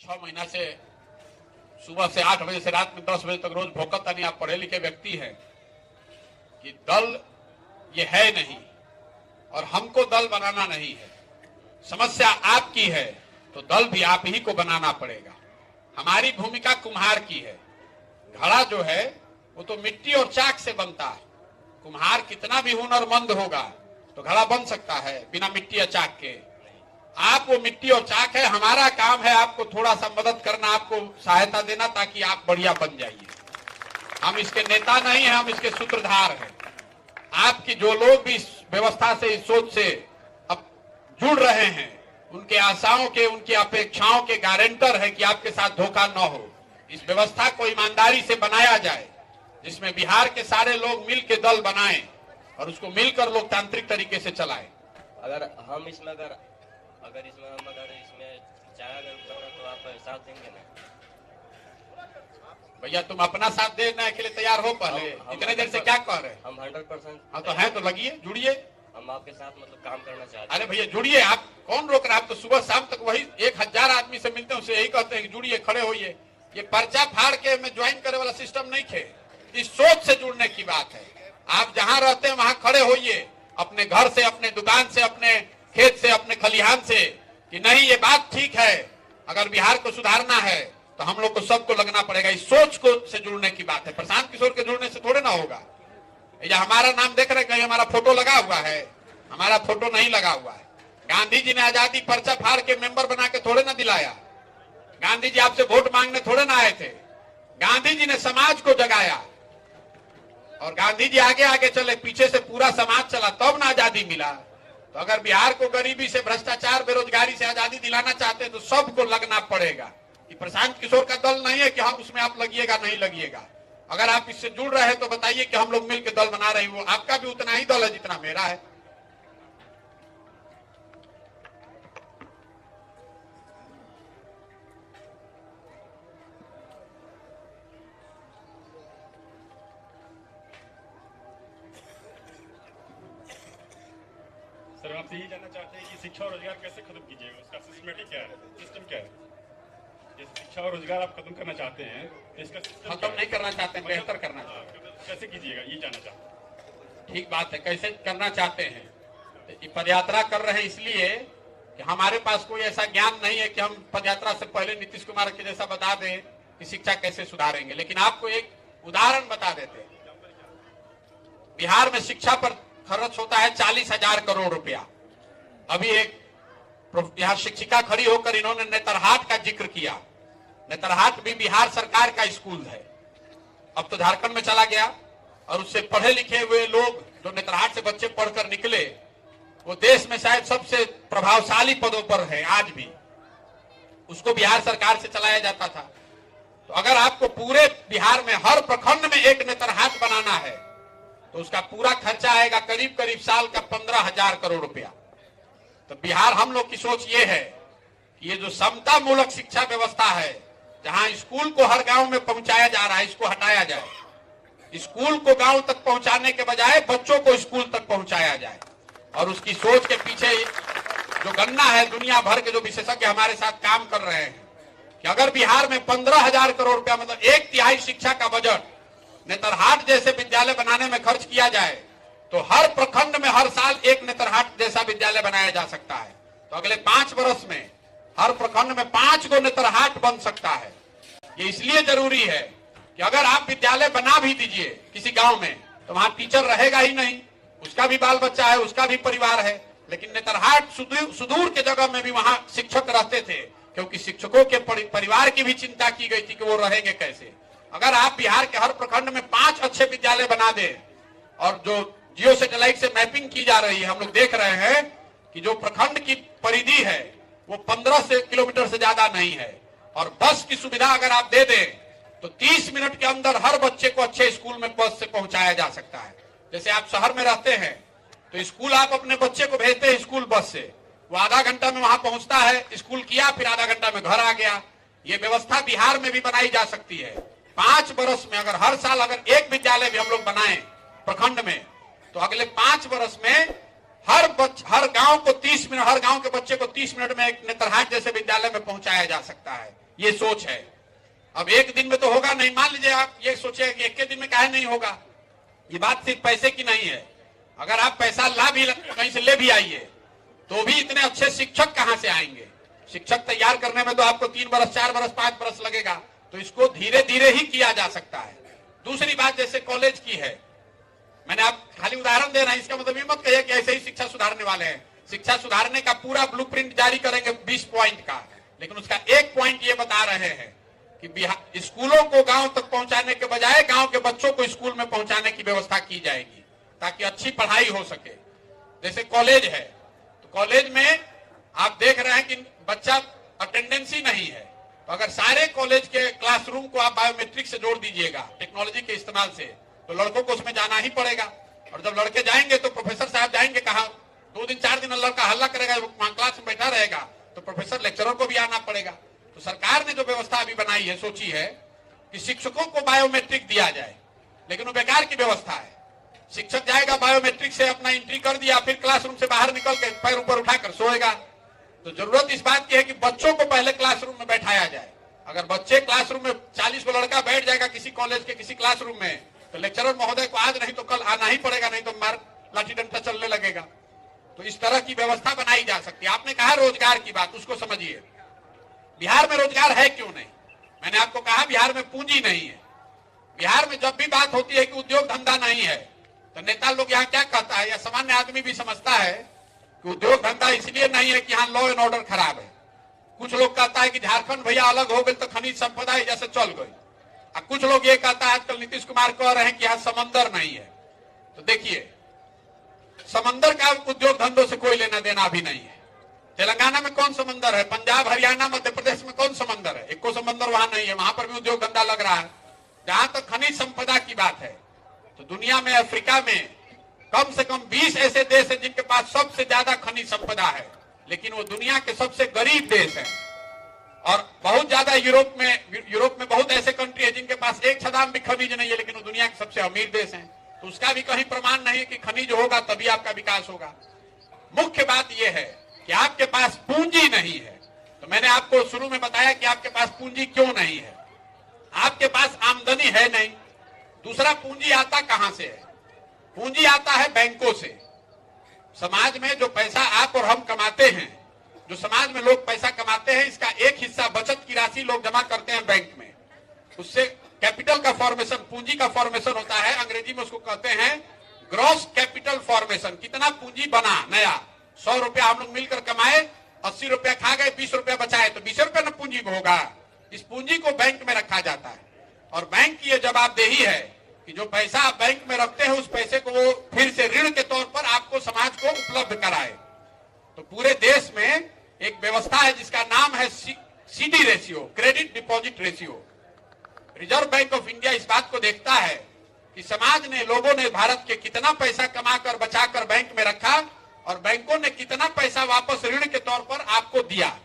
6 महीना से सुबह से 8 बजे से रात में 10 बजे तक रोज भोकता नहीं। आप पढ़े लिखे व्यक्ति हैं कि दल ये है नहीं और हमको दल बनाना नहीं है। समस्या आपकी है तो दल भी आप ही को बनाना पड़ेगा। हमारी भूमिका कुम्हार की है। घड़ा जो है वो तो मिट्टी और चाक से बनता है। कुम्हार कितना भी हुनरमंद होगा तो घड़ा बन सकता है बिना मिट्टी या चाक के। आप वो मिट्टी और चाक है। हमारा काम है आपको थोड़ा सा मदद करना, आपको सहायता देना ताकि आप बढ़िया बन जाइए। हम इसके नेता नहीं हैं, हम इसके सूत्रधार हैं। आपकी जो लोग भी इस व्यवस्था से, इस सोच से अब जुड़ रहे हैं, उनके आशाओं के, उनकी अपेक्षाओं के गारंटर है कि आपके साथ धोखा न हो। इस व्यवस्था को ईमानदारी से बनाया जाए जिसमें बिहार के सारे लोग मिल के दल बनाएं और उसको मिलकर लोकतांत्रिक तरीके से चलाएं। अगर इसमें चाहे तो आप साथ देंगे ना? भैया तुम अपना साथ देने के लिए तैयार हो पहले? इतने देर से क्या कह रहे हैं? हम 100%। हाँ तो है तो लगिए, जुड़िए। हम आपके साथ मतलब काम करना चाहते हैं। अरे भैया जुड़िए, आप कौन रोक रहा है? आप तो सुबह शाम तक वही 1000 आदमी से मिलते हैं, उससे यही कहते हैं कि जुड़िए, खड़े होइए। ये पर्चा फाड़ के में ज्वाइन करे वाला सिस्टम नहीं थे। इस सोच से जुड़ने की बात है। आप जहां रहते हैं वहां खड़े होइए, अपने घर से, अपने दुकान से, अपने खेत से, अपने खलिहान से, कि नहीं ये बात ठीक है। अगर बिहार को सुधारना है तो हम लोग को सबको लगना पड़ेगा। इस सोच को से जुड़ने की बात है। प्रशांत किशोर के जुड़ने से थोड़े ना होगा। ये हमारा नाम देख रहे हैं, हमारा फोटो लगा हुआ है? हमारा फोटो नहीं लगा हुआ है। गांधी जी ने आजादी पर्चा फाड़ के मेंबर बना के थोड़े ना दिलाया। गांधी जी आपसे वोट मांगने थोड़े ना आए थे। गांधी जी ने समाज को जगाया और गांधी जी आगे आगे चले, पीछे से पूरा समाज चला, तब ना आजादी मिला। तो अगर बिहार को गरीबी से, भ्रष्टाचार, बेरोजगारी से आजादी दिलाना चाहते हैं तो सबको लगना पड़ेगा। ये प्रशांत किशोर का दल नहीं है कि हम उसमें आप लगिएगा नहीं लगिएगा। अगर आप इससे जुड़ रहे हैं तो बताइए कि हम लोग मिलकर दल बना रहे हैं। वो आपका भी उतना ही दल है जितना मेरा है। सर आपसे यही जानना चाहते हैं कि शिक्षा और रोजगार कैसे खत्म कीजिएगा? उसका सिस्टमेटिक क्या है, सिस्टम क्या है? जैसे शिक्षा और रोजगार आप खत्म करना चाहते हैं, इसका खत्म नहीं करना चाहते, बेहतर करना चाहते हैं। कैसे कीजिएगा ये जानना चाहते हैं। ठीक बात है, कैसे करना चाहते हैं? तो पदयात्रा कर रहे हैं इसलिए कि हमारे पास कोई ऐसा ज्ञान नहीं है कि हम पदयात्रा से पहले नीतीश कुमार के जैसा बता दें कि शिक्षा कैसे सुधारेंगे। लेकिन आपको एक उदाहरण बता देते हैं। बिहार में शिक्षा पर खर्च होता है 40,000 करोड़ रुपया। अभी एक यहाँ शिक्षिका खड़ी होकर इन्होंने नेतरहाट का जिक्र किया। नेतरहाट भी बिहार सरकार का स्कूल है, अब तो झारखंड में चला गया। और उससे पढ़े लिखे हुए लोग जो नेतरहाट से बच्चे पढ़कर निकले, वो देश में शायद सबसे प्रभावशाली पदों पर है आज भी। उसको बिहार सरकार से चलाया जाता था। तो अगर आपको पूरे बिहार में हर प्रखंड में एक नेतरहाट बनाना है तो उसका पूरा खर्चा आएगा करीब करीब साल का 15,000 करोड़ रुपया। तो बिहार, हम लोग की सोच ये है कि ये जो समता मूलक शिक्षा व्यवस्था है, जहां स्कूल को हर गांव में पहुंचाया जा रहा है, इसको हटाया जाए। स्कूल को गांव तक पहुंचाने के बजाय बच्चों को स्कूल तक पहुंचाया जाए। और उसकी सोच के पीछे जो गन्ना है, दुनिया भर के जो विशेषज्ञ हमारे साथ काम कर रहे हैं कि अगर बिहार में 15,000 करोड़ रुपया, मतलब 1/3 शिक्षा का बजट नेतरहाट जैसे विद्यालय बनाने में खर्च किया जाए तो हर प्रखंड में हर साल एक नेतरहाट जैसा विद्यालय बनाया जा सकता है। तो अगले 5 वर्ष में हर प्रखंड में 5 गो नेतरहाट बन सकता है। ये इसलिए जरूरी है कि अगर आप विद्यालय बना भी दीजिए किसी गांव में तो वहां टीचर रहेगा ही नहीं, उसका भी बाल बच्चा है, उसका भी परिवार है। लेकिन नेतरहाट सुदूर के जगह में भी वहां शिक्षक रहते थे, क्योंकि शिक्षकों के परिवार की भी चिंता की गई थी कि वो रहेंगे कैसे। अगर आप बिहार के हर प्रखंड में 5 अच्छे विद्यालय बना दें, और जो जियो सैटेलाइट से मैपिंग की जा रही है, हम लोग देख रहे हैं कि जो प्रखंड की परिधि है वो 15 किलोमीटर से ज्यादा नहीं है। और बस की सुविधा अगर आप दे दें तो 30 मिनट के अंदर हर बच्चे को अच्छे स्कूल में बस से पहुंचाया जा सकता है। जैसे आप शहर में रहते हैं तो स्कूल आप अपने बच्चे को भेजते हैं स्कूल बस से, वो आधा घंटा में वहां पहुंचता है, स्कूल किया, फिर आधा घंटा में घर आ गया। ये व्यवस्था बिहार में भी बनाई जा सकती है। 5 वर्ष में अगर हर साल अगर एक विद्यालय भी हम लोग बनाएं प्रखंड में, तो अगले 5 वर्ष में हर गांव को 30 मिनट, हर गांव के बच्चे को 30 मिनट में एक नेतरहाट जैसे विद्यालय में पहुंचाया जा सकता है। ये सोच है। अब एक दिन में तो होगा नहीं, मान लीजिए आप ये सोचिए कि एक दिन में काहे नहीं होगा। ये बात सिर्फ पैसे की नहीं है, अगर आप पैसा ला भी कहीं से ले भी आइए तो भी इतने अच्छे शिक्षक कहां से आएंगे। शिक्षक तैयार करने में तो आपको 3 बरस 4 बरस 5 बरस लगेगा, तो इसको धीरे धीरे ही किया जा सकता है। दूसरी बात जैसे कॉलेज की है, मैंने आप खाली उदाहरण दे रहा है, इसका मतलब ये मत कहिए कि ऐसे ही शिक्षा सुधारने वाले हैं। शिक्षा सुधारने का पूरा ब्लूप्रिंट जारी करेंगे 20 पॉइंट का, लेकिन उसका एक पॉइंट ये बता रहे हैं कि बिहार स्कूलों को गांव तक पहुंचाने के बजाय गांव के बच्चों को स्कूल में पहुंचाने की व्यवस्था की जाएगी ताकि अच्छी पढ़ाई हो सके। जैसे कॉलेज है तो कॉलेज में आप देख रहे हैं कि बच्चा अटेंडेंस ही नहीं है, तो अगर सारे कॉलेज के क्लासरूम को आप बायोमेट्रिक से जोड़ दीजिएगा टेक्नोलॉजी के इस्तेमाल से, तो लड़कों को उसमें जाना ही पड़ेगा। और जब लड़के जाएंगे तो प्रोफेसर साहब जाएंगे कहाँ, 2 दिन 4 दिन लड़का हल्ला करेगा, क्लास में बैठा रहेगा, तो प्रोफेसर लेक्चरर को भी आना पड़ेगा। तो सरकार ने जो व्यवस्था अभी बनाई है, सोची है कि शिक्षकों को बायोमेट्रिक दिया जाए, लेकिन वो बेकार की व्यवस्था है। शिक्षक जाएगा बायोमेट्रिक से अपना एंट्री कर दिया, फिर क्लासरूम से बाहर निकल के पैर ऊपर उठाकर सोएगा। तो जरूरत इस बात की है कि बच्चों को पहले क्लासरूम में बैठाया जाए। अगर बच्चे क्लासरूम में 40 को लड़का बैठ जाएगा किसी कॉलेज के किसी क्लासरूम में, तो लेक्चरर महोदय को आज नहीं तो कल आना ही पड़ेगा, नहीं तो मार लाठी डंडा चलने लगेगा। तो इस तरह की व्यवस्था बनाई जा सकती है। आपने कहा रोजगार की बात, उसको समझिए। बिहार में रोजगार है क्यों नहीं? मैंने आपको कहा बिहार में पूंजी नहीं है। बिहार में जब भी बात होती है कि उद्योग धंधा नहीं है, तो नेता लोग यहाँ क्या कहता है, या सामान्य आदमी भी समझता है कि उद्योग धंधा इसलिए नहीं है कि यहाँ लॉ एंड ऑर्डर खराब है। कुछ लोग कहता है कि झारखंड भैया अलग हो गए तो खनिज संपदा जैसे चल गई। और कुछ लोग ये कहता है, आजकल नीतीश कुमार कह रहे हैं कि यहाँ समंदर नहीं है। तो देखिए, समंदर का उद्योग धंधों से कोई लेना देना भी नहीं है। तेलंगाना में कौन समंदर है, पंजाब हरियाणा मध्य प्रदेश में कौन समंदर है? एक को समंदर वहां नहीं है, वहां पर भी उद्योग धंधा लग रहा है। जहां तक खनिज संपदा की बात है, तो दुनिया में अफ्रीका में कम से कम 20 ऐसे देश हैं जिनके पास सबसे ज्यादा खनिज संपदा है, लेकिन वो दुनिया के सबसे गरीब देश हैं। और बहुत ज्यादा यूरोप में बहुत ऐसे कंट्री है जिनके पास एक छदाम भी खनिज नहीं है, लेकिन वो दुनिया के सबसे अमीर देश हैं। तो उसका भी कहीं प्रमाण नहीं है कि खनिज होगा तभी आपका विकास होगा। मुख्य बात यह है कि आपके पास पूंजी नहीं है। तो मैंने आपको शुरू में बताया कि आपके पास पूंजी क्यों नहीं है। आपके पास आमदनी है नहीं। दूसरा, पूंजी आता कहां से है? पूंजी आता है बैंकों से। समाज में जो पैसा आप और हम कमाते हैं, जो समाज में लोग पैसा कमाते हैं, इसका एक हिस्सा बचत की राशि लोग जमा करते हैं बैंक में। उससे कैपिटल का फॉर्मेशन, पूंजी का फॉर्मेशन होता है। अंग्रेजी में उसको कहते हैं ग्रॉस कैपिटल फॉर्मेशन। कितना पूंजी बना नया, 100 रुपया हम लोग मिलकर कमाए, 80 रुपया खा गए, 20 रुपया बचाए, तो 20 रुपया न पूंजी होगा। इस पूंजी को बैंक में रखा जाता है और बैंक की यह जवाबदेही है कि जो पैसा आप बैंक में रखते हैं उस पैसे को वो फिर से ऋण के तौर पर आपको समाज को उपलब्ध कराए। तो पूरे देश में एक व्यवस्था है जिसका नाम है CD ratio, credit deposit ratio. Reserve bank of India इस बात को देखता है कि समाज ने, लोगों ने भारत के कितना पैसा कमाकर बचाकर बैंक में रखा और बैंकों ने कितना पैसा वापस ऋण के तौर पर आपको दिया।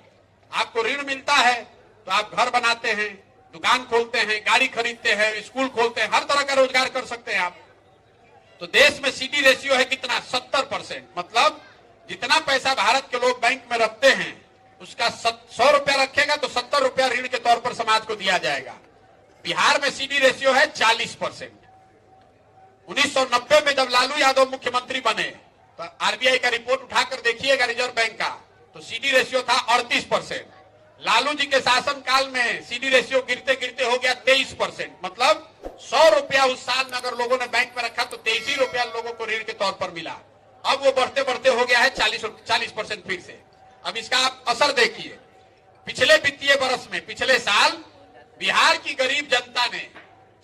आपको ऋण मिलता है तो आप घर बनाते हैं, दुकान खोलते हैं, गाड़ी खरीदते हैं, स्कूल खोलते हैं, हर तरह का रोजगार कर सकते हैं आप। तो देश में सीडी रेशियो है कितना? 70%। मतलब जितना पैसा भारत के लोग बैंक में रखते हैं उसका 100 रुपया रखेगा तो 70 रुपया ऋण के तौर पर समाज को दिया जाएगा। बिहार में सीडी रेशियो है 40%। 1990 में जब लालू यादव मुख्यमंत्री बने तो आरबीआई का रिपोर्ट उठाकर देखिएगा रिजर्व बैंक का, तो सीडी रेशियो था 38%। लालू जी के शासन काल में सीडी रेशियो गिरते गिरते हो गया 23%। मतलब 100 रुपया उस साल में अगर लोगों ने बैंक में रखा तो 23 रुपया लोगों को ऋण के तौर पर मिला। अब वो बढ़ते बढ़ते हो गया है 40% फिर से। अब इसका आप असर देखिए। पिछले वित्तीय वर्ष में, पिछले साल बिहार की गरीब जनता ने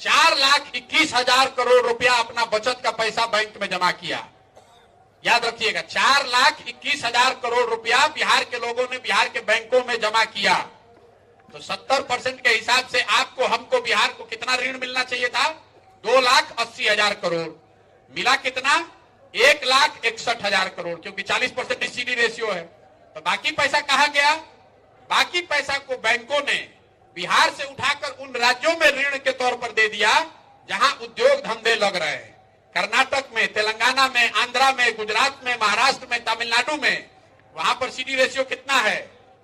4,21,000 करोड़ रुपया अपना बचत का पैसा बैंक में जमा किया। याद रखिएगा, 4,21,000 करोड़ रुपया बिहार के लोगों ने बिहार के बैंकों में जमा किया। तो 70% के हिसाब से आपको, हमको, बिहार को कितना ऋण मिलना चाहिए था? 2,80,000 करोड़। मिला कितना? 1,61,000 करोड़, क्योंकि 40% सीडी रेशियो है। तो बाकी पैसा कहां गया? बाकी पैसा को बैंकों ने बिहार से उठाकर उन राज्यों में ऋण के तौर पर दे दिया जहां उद्योग धंधे लग रहे हैं। कर्नाटक में, तेलंगाना में, आंध्रा में, गुजरात में, महाराष्ट्र में, तमिलनाडु में, वहां पर सीडी रेशियो कितना है?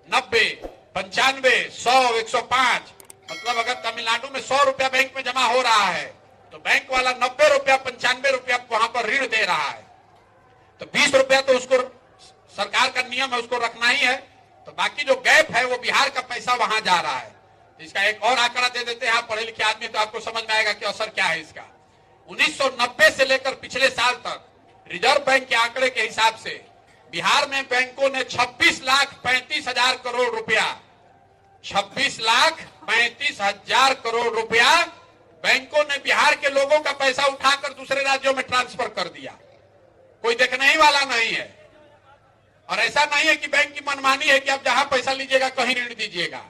90। 95, 100, 105, मतलब अगर तमिलनाडु में 100 रुपया बैंक में जमा हो रहा है तो बैंक वाला 90 रुपया 95 रुपया वहां पर ऋण दे रहा है, तो 20 रुपया तो उसको सरकार का नियम है उसको रखना ही है, तो बाकी जो गैप है वो बिहार का पैसा वहां जा रहा है। इसका एक और आंकड़ा दे देते हैं, आप पढ़े लिखे आदमी तो आपको समझ में आएगा कि असर क्या है इसका। 1990 से लेकर पिछले साल तक रिजर्व बैंक के आंकड़े के हिसाब से बिहार में बैंकों ने 26,35,000 करोड़ रुपया 26,35,000 करोड़ रुपया बैंकों ने बिहार के लोगों का पैसा उठाकर दूसरे राज्यों में ट्रांसफर कर दिया। कोई देखने ही वाला नहीं है। और ऐसा नहीं है कि बैंक की मनमानी है कि आप जहां पैसा लीजिएगा कहीं ऋण दीजिएगा।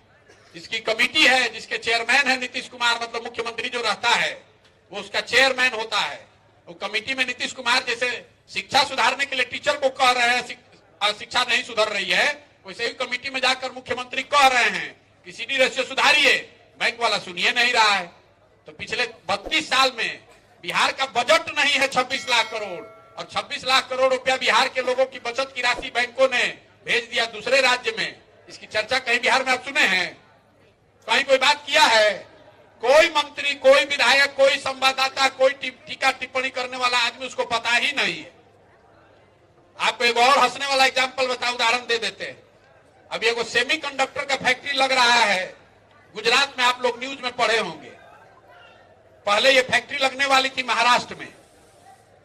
जिसकी कमेटी है, जिसके चेयरमैन है नीतीश कुमार, मतलब मुख्यमंत्री जो रहता है वो उसका चेयरमैन होता है। वो कमेटी में नीतीश कुमार जैसे शिक्षा सुधारने के लिए टीचर को कह रहे हैं शिक्षा नहीं सुधर रही है, वैसे ही कमेटी में जाकर मुख्यमंत्री कह रहे हैं कि सीडी रेशियो सुधारिए, बैंक वाला सुनिए नहीं रहा है। तो पिछले 32 साल में बिहार का बजट नहीं है 26 लाख करोड़, और 26 लाख करोड़ रुपया बिहार के लोगों की बचत की राशि बैंकों ने भेज दिया दूसरे राज्य में। इसकी चर्चा कहीं बिहार में आप सुने हैं? कहीं कोई बात किया है? कोई मंत्री, कोई विधायक, कोई संवाददाता, कोई टीका टिप्पणी करने वाला आदमी उसको पता ही नहीं है। आपको एक और हंसने वाला एग्जाम्पल उदाहरण दे देते हैं। अभी एगो सेमीकंडक्टर का फैक्ट्री लग रहा है गुजरात में, आप लोग न्यूज में पढ़े होंगे। पहले ये फैक्ट्री लगने वाली थी महाराष्ट्र में,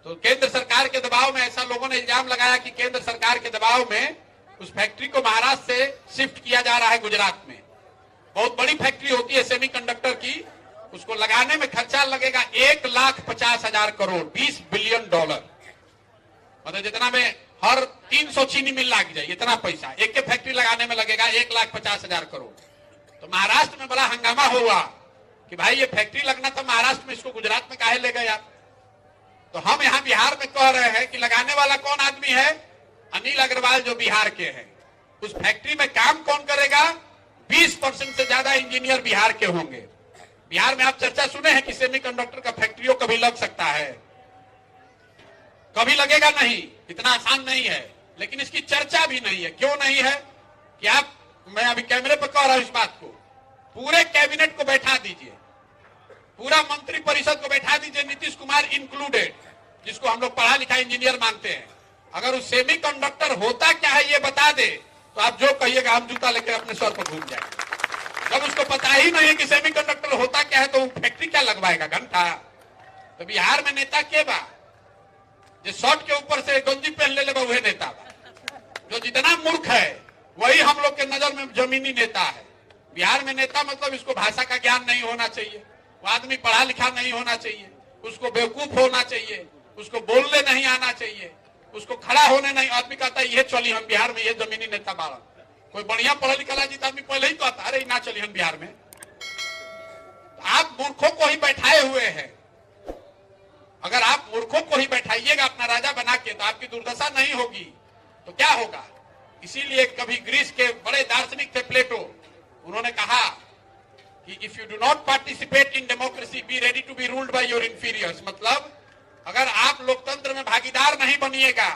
तो केंद्र सरकार के दबाव में ऐसा लोगों ने इल्जाम लगाया कि केंद्र सरकार के दबाव में उस फैक्ट्री को महाराष्ट्र से शिफ्ट किया जा रहा है गुजरात में। बहुत बड़ी फैक्ट्री होती है सेमीकंडक्टर की, उसको लगाने में खर्चा लगेगा 1,50,000 करोड़, $20 बिलियन। मतलब जितना में हर 300 चीनी मिल लग जाए, इतना पैसा एक के फैक्ट्री लगाने में लगेगा 1,50,000 करोड़। तो महाराष्ट्र में बड़ा हंगामा हुआ कि भाई ये फैक्ट्री लगना था महाराष्ट्र में, इसको गुजरात में काहे ले गए आप? तो हम यहाँ बिहार में कह रहे हैं कि लगाने वाला कौन आदमी है? अनिल अग्रवाल, जो बिहार के हैं। उस फैक्ट्री में काम कौन करेगा? 20% से ज्यादा इंजीनियर बिहार के होंगे। बिहार में आप चर्चा सुने हैं कि सेमीकंडक्टर का फैक्ट्रियों कभी लग सकता है? कभी लगेगा नहीं, इतना आसान नहीं है। लेकिन इसकी चर्चा भी नहीं है। क्यों नहीं है? कि आप, मैं अभी कैमरे पर कह रहा हूं इस बात को, पूरे कैबिनेट को बैठा दीजिए, पूरा मंत्री परिषद को बैठा दीजिए, नीतीश कुमार इंक्लूडेड, जिसको हम लोग पढ़ा लिखा इंजीनियर मानते हैं। अगर उस सेमीकंडक्टर होता क्या है ये बता दे तो आप जो कहिएगा हम जूता लेकर अपने सर पर घूम जाएंगे। जब उसको पता ही नहीं है कि सेमीकंडक्टर होता क्या है तो वो फैक्ट्री क्या लगवाएगा? घंटा। तो बिहार में नेता के बा जो शर्ट के ऊपर से गंजी पहन ले वही नेता बा। जो जितना मूर्ख है वही हम लोग के नजर में जमीनी नेता है। बिहार में नेता मतलब इसको भाषा का ज्ञान नहीं होना चाहिए, वो आदमी पढ़ा लिखा नहीं होना चाहिए, उसको बेवकूफ होना चाहिए, उसको बोलने नहीं आना चाहिए, उसको खड़ा होने नहीं। आदमी कहता है ये चली हम बिहार में, ये जमीनी नेता बारा। कोई बढ़िया पढ़ा लिखा जीत आदमी पहले ही कहता अरे ना चली हम बिहार में। तो आप मूर्खों को ही बैठाए हुए हैं। अगर आप मूर्खों को ही बैठाइएगा अपना राजा बना के तो आपकी दुर्दशा नहीं होगी तो क्या होगा? इसीलिए कभी ग्रीस के बड़े दार्शनिक थे प्लेटो, उन्होंने कहा कि if you do not participate in democracy be ready to be ruled by your inferiors. मतलब अगर आप लोकतंत्र में भागीदार नहीं बनिएगा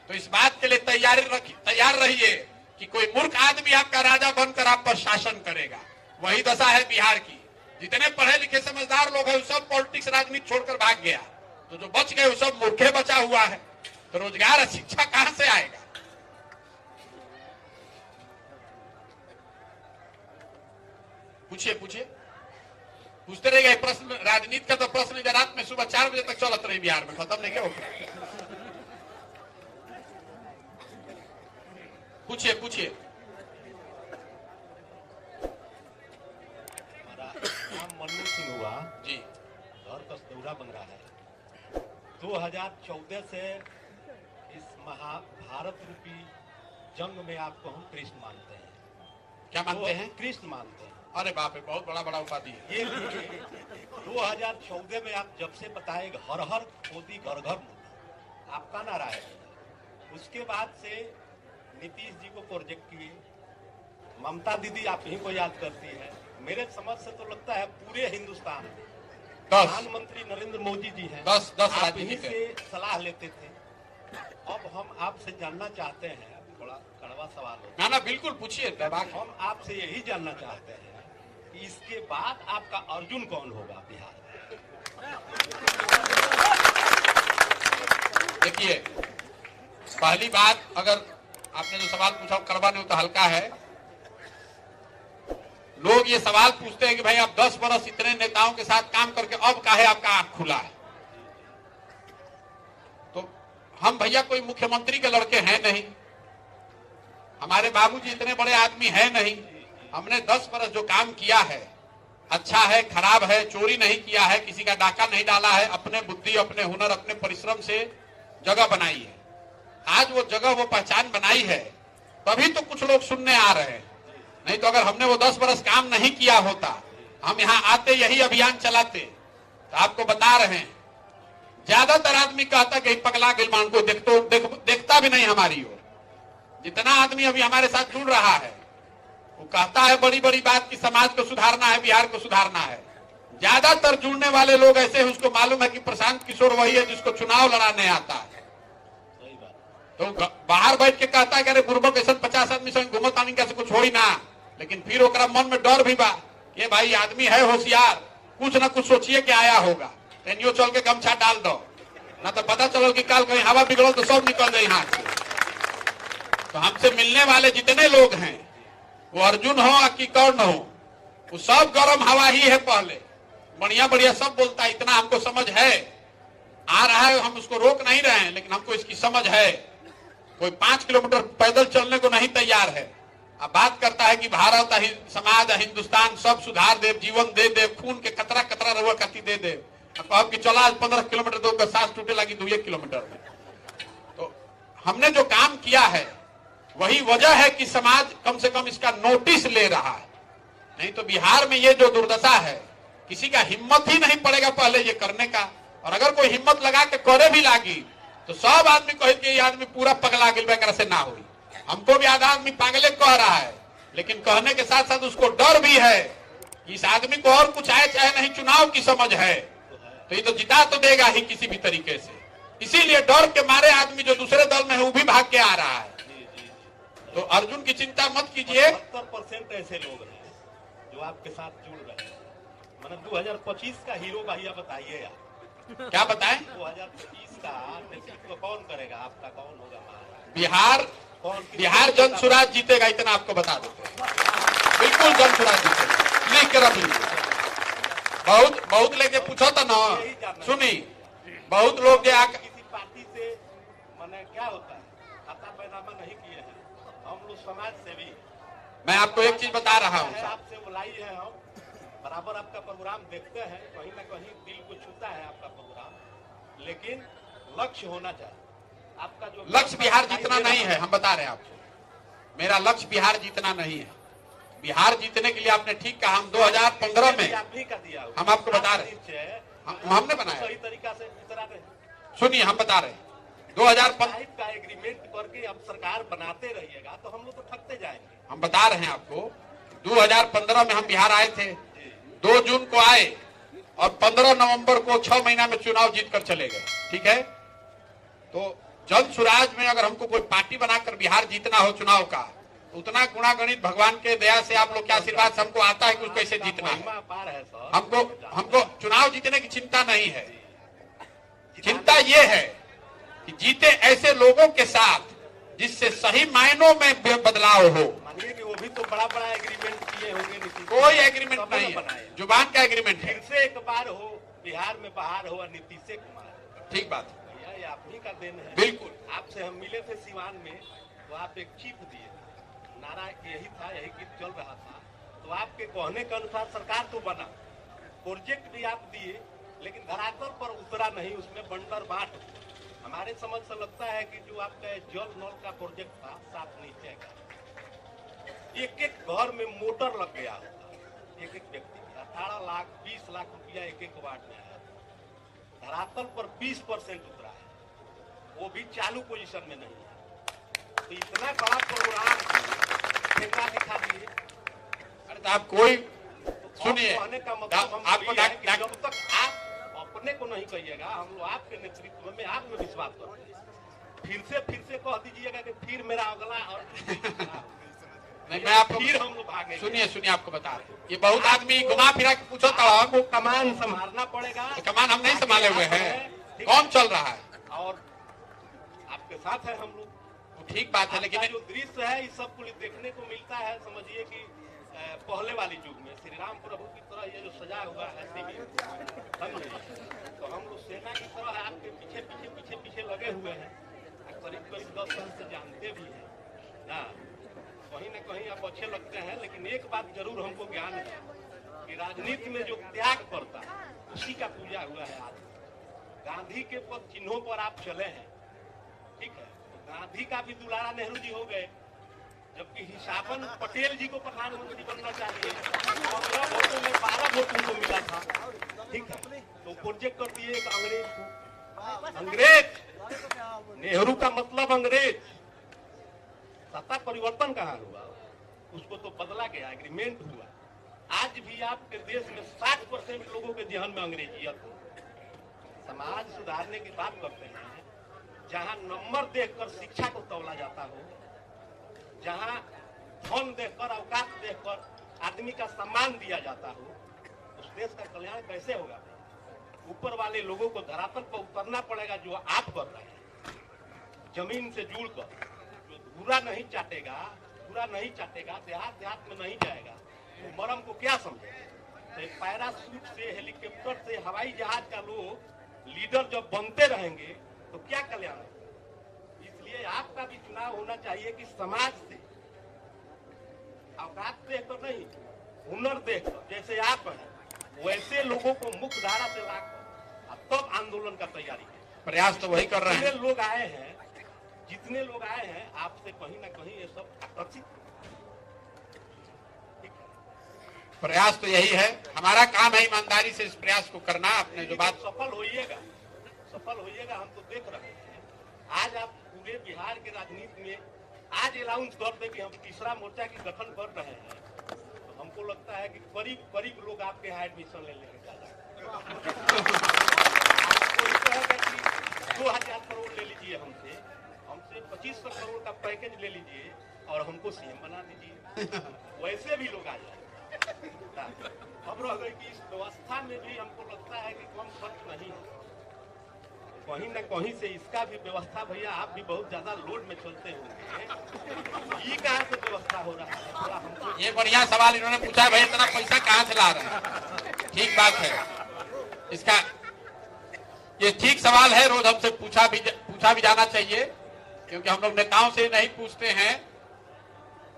तो इस बात के लिए तैयार रहिए कि कोई मूर्ख आदमी आपका राजा बनकर आप पर शासन करेगा। वही दशा है बिहार की। जितने पढ़े लिखे समझदार लोग हैं सब पॉलिटिक्स राजनीति छोड़कर भाग गया, तो जो बच गए वो सब मूर्खे बचा हुआ है। तो रोजगार और शिक्षा कहां से आएगा? पूछिए पूछते रहिए। प्रश्न राजनीति का तो प्रश्न रात में सुबह 4 बजे तक चलत रही बिहार में, खत्म नहीं क्या हो? पूछिए। मन्नू सिंह हुआ जी, घर कसदौरा बन रहा है। 2014 से इस महाभारत रूपी जंग में आपको हम कृष्ण मानते हैं। क्या मानते हैं? कृष्ण मानते हैं। अरे बाप रे, बहुत बड़ा उपाधि है। ये 2014 में आप जब से बताए हर हर मोदी घर घर मोदी आपका नारा है, उसके बाद से नीतीश जी को प्रोजेक्ट किए, ममता दीदी आप ही को याद करती है। मेरे समझ से तो लगता है पूरे हिंदुस्तान में प्रधानमंत्री नरेंद्र मोदी जी हैं, 10 आप ही से सलाह लेते थे। अब हम आपसे जानना चाहते हैं, थोड़ा कड़वा सवा सवाल होता ना ना बिल्कुल पूछिए। है। हम आपसे यही जानना चाहते हैं कि इसके बाद आपका अर्जुन कौन होगा बिहार में? देखिए, पहली बात, अगर आपने जो सवाल पूछा करवा नहीं तो हल्का है। लोग ये सवाल पूछते हैं कि भाई आप 10 बरस इतने नेताओं के साथ काम करके अब काहे आपका आंख खुला है? तो हम भैया कोई मुख्यमंत्री के लड़के हैं नहीं, हमारे बाबूजी इतने बड़े आदमी है नहीं। हमने 10 बरस जो काम किया है, अच्छा है खराब है, चोरी नहीं किया है, किसी का डाका नहीं डाला है, अपने बुद्धि अपने हुनर अपने परिश्रम से जगह बनाई है। आज वो जगह वो पहचान बनाई है, तभी तो कुछ लोग सुनने आ रहे हैं। नहीं तो अगर हमने वो 10 बरस काम नहीं किया होता, हम यहाँ आते यही अभियान चलाते, तो आपको बता रहे हैं ज्यादातर आदमी कहता कि पगला गिलमान को देखता भी नहीं हमारी ओर। जितना आदमी अभी हमारे साथ जुड़ रहा है वो कहता है बड़ी बड़ी बात कि समाज को सुधारना है, बिहार को सुधारना है। ज्यादातर जुड़ने वाले लोग ऐसे हैं, उसको मालूम है कि प्रशांत किशोर वही है जिसको चुनाव लड़ाने आता है। तो बाहर बैठ के कहता है कि अरे बुर्बक ऐसा 50 आदमी संग घूमत आनी कैसे कुछ हो ही ना, लेकिन फिर ओकरा मन में डर भी बा कि भाई आदमी है होशियार, कुछ ना कुछ सोचिए कि आया होगा, तेनियो चल के गमछा डाल दो, ना तो पता चलो कि कल कहीं हवा बिगड़ो तो सब निकल जाए हाथ से। तो हमसे मिलने वाले जितने लोग हैं, वो अर्जुन हो कि कर्ण हो, वो सब गर्म हवा ही है। पहले बढ़िया बढ़िया सब बोलता है, इतना हमको समझ है, आ रहा है, हम उसको रोक नहीं रहे हैं, लेकिन हमको इसकी समझ है। कोई 5 किलोमीटर पैदल चलने को नहीं तैयार है। अब बात करता है कि भारत समाज हिंदुस्तान सब सुधार दे, जीवन दे दे, खून के कतरा कतरा रहुआ कति दे दे। अब कि चला 15 किलोमीटर तो सांस टूटे लगी 2 किलोमीटर में। तो हमने जो काम किया है वही वजह है कि समाज कम से कम इसका नोटिस ले रहा है। नहीं तो बिहार में ये जो दुर्दशा है, किसी का हिम्मत ही नहीं पड़ेगा पहले ये करने का, और अगर कोई हिम्मत लगा के करे भी लागी तो सब आदमी कहे कि ये आदमी पूरा पगला गिल से ना हुई। हमको भी आधा आदमी पागले कह रहा है, लेकिन कहने के साथ साथ उसको डर भी है कि इस आदमी को और कुछ आए चाहे नहीं, चुनाव की समझ है तो ये तो जिता तो देगा ही किसी भी तरीके से। इसीलिए डर के मारे आदमी जो दूसरे दल में है वो भी भाग के आ रहा है। तो अर्जुन की चिंता मत कीजिए। 70% ऐसे लोग हैं जो आपके साथ जुड़ रहे हैं। मतलब 2025 का हीरो भैया बताइए यार, क्या बताएं? 2025 का नेतृत्व कौन करेगा? आपका कौन होगा महाराज? बिहार जन स्वराज जीतेगा, इतना आपको बता देते हैं। बिल्कुल जन स्वराज जीतेगा, लिख के रख लीजिए। बहुत लेके पूछो था ना, सुनी बहुत लोग जो किसी पार्टी से माने क्या होता है, खाता पैनामा नहीं किए हैं हम लोग, समाज सेवी। मैं आपको एक चीज बता रहा हूँ, आपसे बुलाई है, हम बराबर आपका प्रोग्राम देखते हैं, कहीं ना कहीं दिल को छूता है आपका प्रोग्राम, लेकिन लक्ष्य होना चाहिए आपका। जो लक्ष्य बिहार जीतना नहीं है, हम बता रहे हैं आपको, मेरा लक्ष्य बिहार जीतना नहीं है। बिहार जीतने के लिए आपने ठीक कहा, हम 2015 में हम आपको बता रहे हैं, हमने बनाया सही तरीका से। सुनिए हम बता रहे हैं 2015 का एग्रीमेंट करके अब सरकार बनाते रहिएगा तो हम लोग तो थकते जाएंगे। हम बता रहे हैं आपको 2015 में हम बिहार आए थे, 2 जून को आए और 15 नवंबर को 6 महीना में चुनाव जीत कर चले गए। ठीक है, तो जन स्वराज में अगर हमको कोई पार्टी बनाकर बिहार जीतना हो चुनाव का, उतना गुणागणित भगवान के दया से आप लोग के आशीर्वाद से हमको आता है कि उसको कैसे जीतना है। हमको चुनाव जीतने की चिंता नहीं है, चिंता ये है कि जीते ऐसे लोगों के साथ जिससे सही मायनों में बदलाव हो। मानिए कि वो भी तो बड़ा एग्रीमेंट किए होंगे, कोई एग्रीमेंट नहीं है, जुबान का एग्रीमेंट है। फिर से एक बार हो बिहार में बहार हो नीतीश कुमार। ठीक बात भैया, ये आप ही का देन है। बिल्कुल, आपसे हम मिले थे सिवान में, तो आप एक चीफ दिए, नारा यही था, यही गीत चल रहा था, तो आपके कहने के अनुसार सरकार तो बना, प्रोजेक्ट भी आप दिए, लेकिन धरातल पर उतरा नहीं, उसमें बंडर बांट। हमारे समझ से लगता है कि जो आपका जल नल का प्रोजेक्ट था 7 नीचे का, एक घर में मोटर लग गया होता, एक व्यक्ति 18 लाख 20 लाख रुपया एक वार्ड में आया, धरातल पर 20% उतरा है, वो भी चालू पोजीशन में नहीं है। तो इतना बड़ा प्रोग्राम दिखा दिए। अरे तो आप कोई सुनिए, मतलब आपको जब तक आप अपने को नहीं कहिएगा, हम लोग आपके नेतृत्व में आप में विश्वास करते हैं। फिर से कह दीजिएगा कि फिर मेरा अगला और नहीं, मैं आपको फिर हम लोग भागे। सुनिए आपको बता रहे हैं। ये बहुत आदमी घुमा फिरा के पूछो तो आपको कमान संभालना पड़ेगा। कमान हम नहीं संभाले हुए हैं, कौन चल रहा है और आपके साथ है हम लोग। वो ठीक बात है, लेकिन जो दृश्य है इस सब कुछ देखने को मिलता है। समझिए कि पहले वाली युग में श्री राम प्रभु की तरह ये जो सजा हुआ है शिविर, समझे, तो हम लोग सेना की तरह आपके पीछे लगे हुए हैं। करीब 10 साल से जानते भी हैं ना, कहीं न कहीं आप अच्छे लगते हैं। लेकिन एक बात जरूर हमको ज्ञान है कि राजनीति में जो त्याग पड़ता है उसी का पूजा हुआ है आज। गांधी के पद चिन्हों पर आप चले हैं, ठीक है, तो गांधी का भी दुलारा नेहरू जी हो गए, जबकि हिसाबन पटेल जी को प्रधानमंत्री बनना चाहिए। 15 वोटों में 12 वोट उनको मिला था, ठीक है, तो प्रोजेक्ट कर दिए एक अंग्रेज को। अंग्रेज, नेहरू का मतलब अंग्रेज। सत्ता परिवर्तन कहाँ हुआ? उसको तो बदला गया, एग्रीमेंट हुआ। आज भी आपके देश में 60% लोगों के जहन में अंग्रेजियत है। समाज सुधारने की बात करते हैं, जहाँ नंबर देखकर शिक्षा को तौला जाता हो, जहाँ धन देखकर, अवकाश देखकर आदमी का सम्मान दिया जाता हो, उस देश का कल्याण कैसे होगा? ऊपर वाले लोगों को धरातल पर उतरना पड़ेगा, जो आप कर रहे हैं, जमीन से जुड़कर। जो धूरा नहीं चाटेगा, देहात में नहीं जाएगा, तो मरम को क्या समझेगा? तो पैराशूट से, हेलीकॉप्टर से, हवाई जहाज का लोग लीडर जब बनते रहेंगे तो क्या कल्याण होगा? इसलिए आपका भी चुनाव होना चाहिए कि समाज से, औकात देखकर नहीं, हुनर देखकर, जैसे आप हैं वैसे लोगों को मुख्य धारा से लाकर तब आंदोलन का तैयारी है। प्रयास तो वही कर रहे हैं। जितने लोग आए हैं आपसे कहीं ना कहीं ये सब आकर्षित। प्रयास तो यही है, हमारा काम है ईमानदारी से इस प्रयास को करना। आपने जो बात, सफल होइएगा, हम तो देख रहे हैं। आज आप पूरे बिहार के राजनीति में आज अनाउंस कर दे कि हम तीसरा मोर्चा की गठन कर रहे हैं, तो हमको लगता है कि करीब लोग आपके यहाँ एडमिशन ले लेंगे। 2000 करोड़ ले लीजिए हमसे 2500 करोड़ का पैकेज ले लीजिए और हमको सीएम बना दीजिए। वैसे भी लोग आ जाए। अब रह गई कि इस व्यवस्था में भी हमको लगता है कि कम खर्च नहीं है, कहीं न कहीं से इसका भी व्यवस्था। भैया आप भी बहुत ज्यादा लोड में चलते होंगे, ये कहाँ से व्यवस्था हो रहा है? थोड़ा हमको ये बढ़िया सवाल इन्होंने पूछा है, भाई इतना पैसा कहाँ से ला रहे हैं? ठीक बात है, इसका ये ठीक सवाल है, रोज हमसे पूछा भी जाना चाहिए, क्योंकि हम लोग नेताओं से नहीं पूछते हैं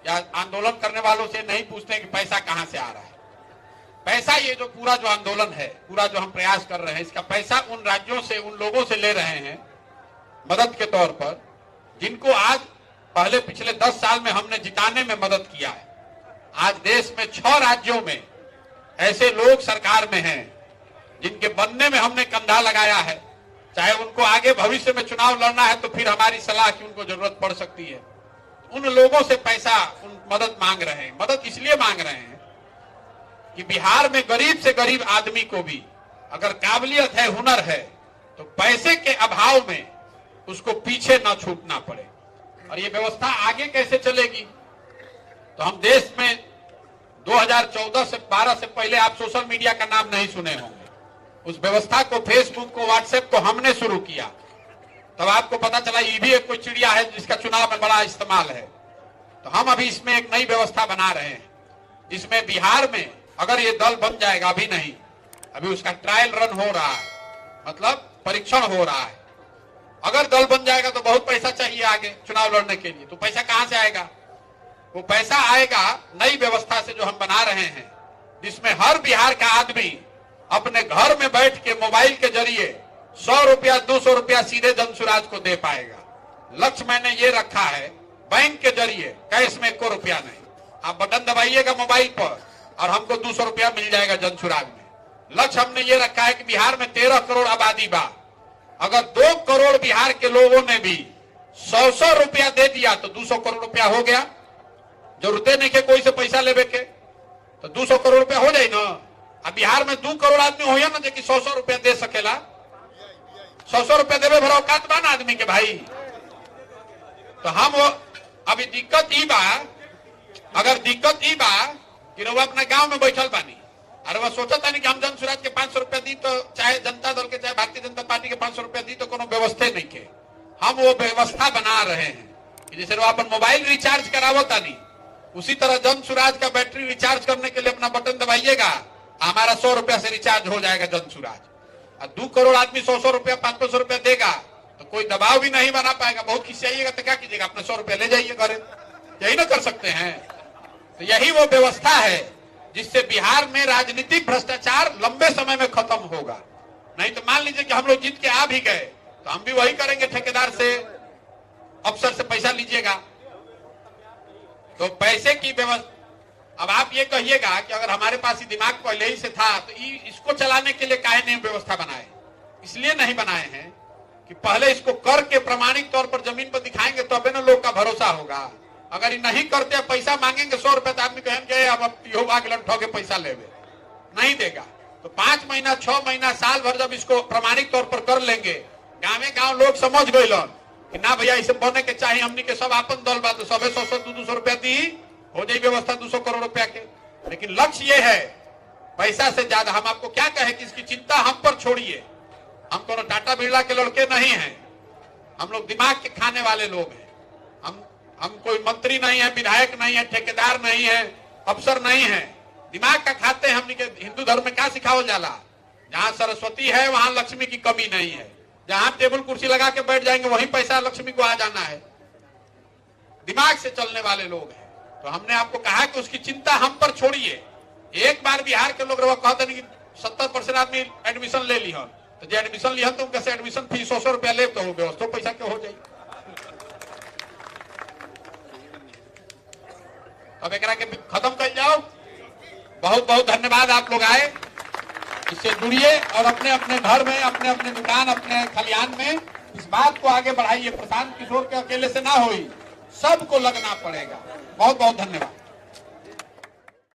या आंदोलन करने वालों से नहीं पूछते हैं कि पैसा कहां से आ रहा है। पैसा ये जो पूरा जो आंदोलन है, पूरा जो हम प्रयास कर रहे हैं, इसका पैसा उन राज्यों से, उन लोगों से ले रहे हैं मदद के तौर पर, जिनको आज पहले पिछले 10 साल में हमने जिताने में मदद किया है। आज देश में 6 राज्यों में ऐसे लोग सरकार में हैं जिनके बनने में हमने कंधा लगाया है। चाहे उनको आगे भविष्य में चुनाव लड़ना है तो फिर हमारी सलाह की उनको जरूरत पड़ सकती है। उन लोगों से पैसा, उन मदद मांग रहे हैं। मदद इसलिए मांग रहे हैं कि बिहार में गरीब से गरीब आदमी को भी अगर काबिलियत है, हुनर है, तो पैसे के अभाव में उसको पीछे न छूटना पड़े। और ये व्यवस्था आगे कैसे चलेगी? तो हम देश में 2014 से 12 से पहले आप सोशल मीडिया का नाम नहीं सुने होंगे। उस व्यवस्था को, फेसबुक को, व्हाट्सएप को हमने शुरू किया, तब आपको पता चला ये भी एक कोई चिड़िया है जिसका चुनाव में बड़ा इस्तेमाल है। तो हम अभी इसमें एक नई व्यवस्था बना रहे हैं, जिसमें बिहार में अगर ये दल बन जाएगा, अभी नहीं, अभी उसका ट्रायल रन हो रहा है, मतलब परीक्षण हो रहा है। अगर दल बन जाएगा तो बहुत पैसा चाहिए आगे चुनाव लड़ने के लिए। तो पैसा कहां से आएगा? वो पैसा आएगा नई व्यवस्था से जो हम बना रहे हैं, जिसमें हर बिहार का आदमी अपने घर में बैठ के मोबाइल के जरिए 100 रुपया 200 रुपया सीधे जनसुराज को दे पाएगा। लक्ष्य मैंने ये रखा है, बैंक के जरिए कैश में 1 रुपया नहीं, आप बटन दबाइएगा मोबाइल पर और हमको 200 रुपया मिल जाएगा जनसुराज में। लक्ष्य हमने ये रखा है कि बिहार में 13 करोड़ आबादी बा, अगर 2 करोड़ बिहार के लोगों ने भी 100 रुपया दे दिया तो 200 करोड़ रुपया हो गया। जरूरते नहीं के कोई से पैसा लेवे के, तो 200 करोड़ रुपया हो जाए ना। अब बिहार में 2 करोड़ आदमी हो ना, जो 100 रुपया दे सकेला। 100 रुपया देवे भरा औकात बा ना आदमी के भाई। तो हम अभी दिक्कत ई बा, अगर दिक्कत ई बा कि रउआ अपना गांव में बैठल बानी, अरे वह सोचता नहीं कि हम जन सुराज के 500 रुपया दी तो चाहे जनता दल के चाहे भारतीय जनता पार्टी के 500 रुपया दी तो कोनो व्यवस्था नहीं के। हम वो व्यवस्था बना रहे हैं कि जैसे वो अपन मोबाइल रिचार्ज करावता नहीं, उसी तरह जन सुराज का बैटरी रिचार्ज करने के लिए अपना बटन दबाइएगा, हमारा 100 रुपया से रिचार्ज हो जाएगा जन सुराज। और 2 करोड़ आदमी 100 रुपया 500 रुपया देगा तो कोई दबाव भी नहीं बना पाएगा। बहुत खिसियाइएगा तो क्या कीजिएगा, अपने 100 रुपया ले जाइए घरे, यही ना कर सकते हैं। तो यही वो व्यवस्था है जिससे बिहार में राजनीतिक भ्रष्टाचार लंबे समय में खत्म होगा। नहीं तो मान लीजिए कि हम लोग जीत के आ भी गए तो हम भी वही करेंगे, ठेकेदार से अफसर से पैसा लीजिएगा। तो पैसे की व्यवस्था, अब आप ये कहिएगा कि अगर हमारे पास ही दिमाग पहले ही से था तो इसको चलाने के लिए काहे नहीं व्यवस्था बनाए। इसलिए नहीं बनाए हैं कि पहले इसको कर के प्रमाणिक तौर पर जमीन पर दिखाएंगे तो अबे ना लोग का भरोसा होगा। अगर ये नहीं करते, पैसा मांगेंगे 100 रुपए तो आदमी कहेंगे अब यो आगलन ठोके पैसा लेवे, नहीं देगा। तो 5 महीना 6 महीना साल भर जब इसको प्रमाणिक तौर पर कर लेंगे, गाँव गाँव लोग समझ गए कि ना भैया इसे बने के चाहिए, हमनी के सब आपन दल बा तो सबे 100-200 रुपया दी हो जाए व्यवस्था 200 करोड़ रुपया के। लेकिन लक्ष्य ये है पैसा से ज्यादा। हम आपको क्या कहे कि इसकी चिंता हम पर छोड़िए, हम कोनो टाटा बिरला के लड़के नहीं हैं, हम लोग दिमाग के खाने वाले लोग हैं। हम कोई मंत्री नहीं है, विधायक नहीं है, ठेकेदार नहीं है, अफसर नहीं है, दिमाग का खाते हैं। हमने के हिंदू धर्म में क्या सिखाओ जाला, जहाँ सरस्वती है वहां लक्ष्मी की कमी नहीं है, जहां टेबल कुर्सी लगा के बैठ जाएंगे वहीं पैसा लक्ष्मी को आ जाना है। दिमाग से चलने वाले लोग हैं। तो हमने आपको कहा कि उसकी चिंता हम पर छोड़िए। एक बार बिहार के लोग कहते नहीं कि 70% आदमी एडमिशन ले ली, तो जो एडमिशन लिया तो कैसे एडमिशन फीस 100 रुपया ले तो व्यवस्था पैसा क्यों हो जाए। अब एक के खत्म कर जाओ। बहुत बहुत धन्यवाद, आप लोग आए, इससे जुड़िए और अपने अपने घर में, अपने अपने दुकान, अपने खलियान में इस बात को आगे बढ़ाइए। प्रशांत किशोर के अकेले से ना होई, सबको लगना पड़ेगा। बहुत बहुत धन्यवाद।